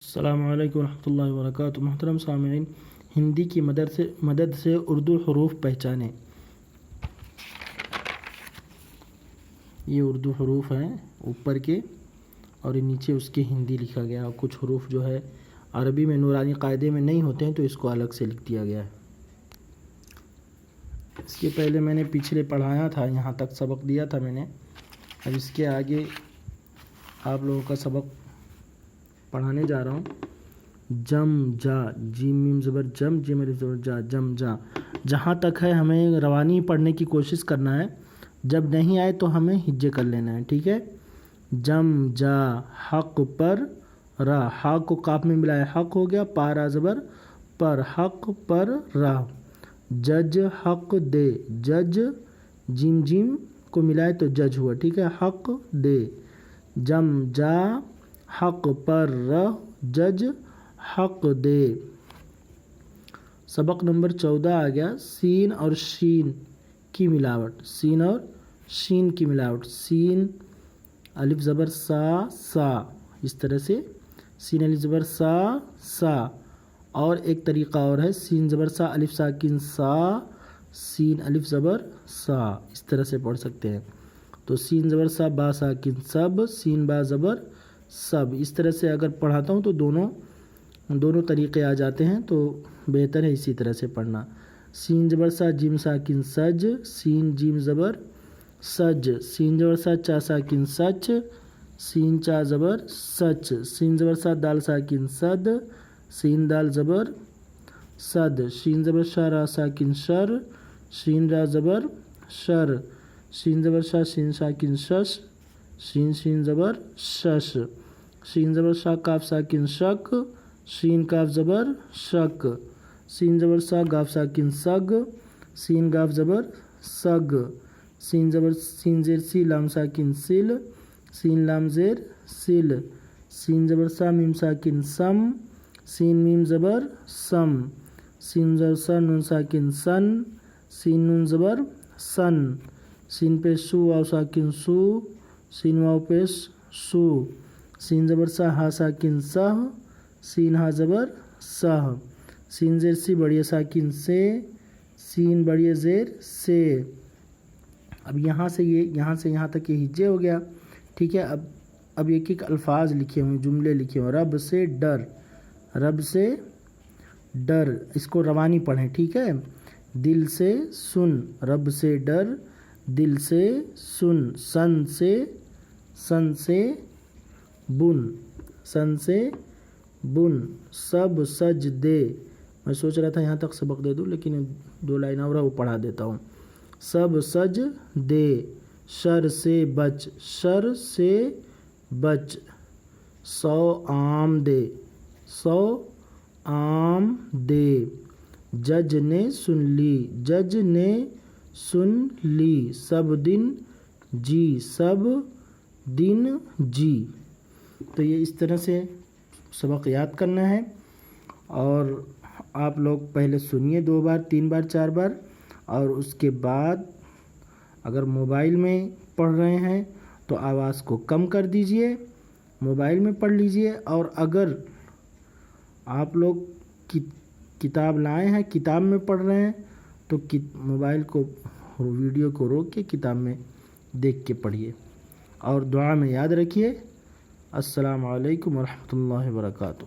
السلام علیکم ورحمۃ اللہ وبرکاتہ۔ محترم سامعین، ہندی کی مدد سے اردو حروف پہچانیں۔ یہ اردو حروف ہیں اوپر کے، اور نیچے اس کے ہندی لکھا گیا، اور کچھ حروف جو ہے عربی میں نورانی قاعدے میں نہیں ہوتے ہیں تو اس کو الگ سے لکھ دیا گیا ہے۔ اس کے پہلے میں نے پچھلے پڑھایا تھا، یہاں تک سبق دیا تھا میں نے۔ اب اس کے آگے آپ لوگوں کا سبق پڑھانے جا رہا ہوں۔ جم جا، جیم میم زبر جم، جیم الف زبر جا، جم جا۔ جہاں تک ہے ہمیں روانی پڑھنے کی کوشش کرنا ہے، جب نہیں آئے تو ہمیں ہجے کر لینا ہے، ٹھیک ہے۔ جم جا، حق پر را، ہا کو کاف میں ملایا حق ہو گیا، پارا زبر پر، حق پر را۔ جج حق دے، جج جیم جیم کو ملائے تو جج ہوا، ٹھیک ہے، حق دے۔ جم جا، حق پر رہ، جج حق دے۔ سبق نمبر 14 آ گیا، سین اور شین کی ملاوٹ، سین اور شین کی ملاوٹ۔ سین الف زبر سا، سا، اس طرح سے سین الف زبر سا، سا۔ اور ایک طریقہ اور ہے، سین زبر سا الف ساکن سا، سین الف زبر سا، اس طرح سے پڑھ سکتے ہیں۔ تو سین زبر سا با ساکن سب، سین با زبر سب، اس طرح سے اگر پڑھاتا ہوں تو دونوں طریقے آ جاتے ہیں، تو بہتر ہے اسی طرح سے پڑھنا۔ سین زبر سا جیم ساکن سج، سین جیم زبر سج، سین زبر سا چا ساکن سچ، سین چا زبر سچ، سین زبر سا دال ساکن سد، سین دال زبر سد، شین زبر شا را ساکن شر، شین را زبر شر، شین زبر شا شین ساکن شش، شین شین زبر شش، شین زبر شا کاف ساکن شک، شین کاف زبر شک، سین زبر سا گاف ساکن سگ، سین گاف زبر سگ، سین زبر سین زیر سی لام ساکن سل، سین لام زیر سل، سین زبر سا میم ساکن سم، سین میم زبر سم، سین زبر سا نون ساکن سن، سین نون زبر سن، سین پیش سو واو ساکن سو، سین واو پیش سو، سین زبر سا ہا ساکن سہ، سین ہا زبر سہ، سین زیر سی بڑی ساکن سے، سین بڑی زیر سے۔ اب یہاں سے یہاں تک یہ ہجے ہو گیا، ٹھیک ہے۔ اب ایک ایک الفاظ لکھے ہوئے، جملے لکھے ہوئے۔ رب سے ڈر، رب سے ڈر، اس کو روانی پڑھیں، ٹھیک ہے۔ دل سے سن، رب سے ڈر، دل سے سن۔ سن سے بن، سن سے بن۔ سب سج دے، میں سوچ رہا تھا یہاں تک سبق دے دوں، لیکن 2 لائن اور وہ پڑھا دیتا ہوں۔ سب سج دے۔ شر سے بچ، شر سے بچ۔ 100 آم دے، 100 آم دے۔ جج نے سن لی، جج نے سن لی۔ سب دن جی، سب دن جی۔ تو یہ اس طرح سے سبق یاد کرنا ہے، اور آپ لوگ پہلے سنیے 2 بار 3 بار 4 بار، اور اس کے بعد اگر موبائل میں پڑھ رہے ہیں تو آواز کو کم کر دیجئے، موبائل میں پڑھ لیجئے۔ اور اگر آپ لوگ کتاب لائے ہیں، کتاب میں پڑھ رہے ہیں، تو موبائل کو، ویڈیو کو روک کے کتاب میں دیکھ کے پڑھیے، اور دعا میں یاد رکھیے۔ السلام علیکم ورحمۃ اللہ وبرکاتہ۔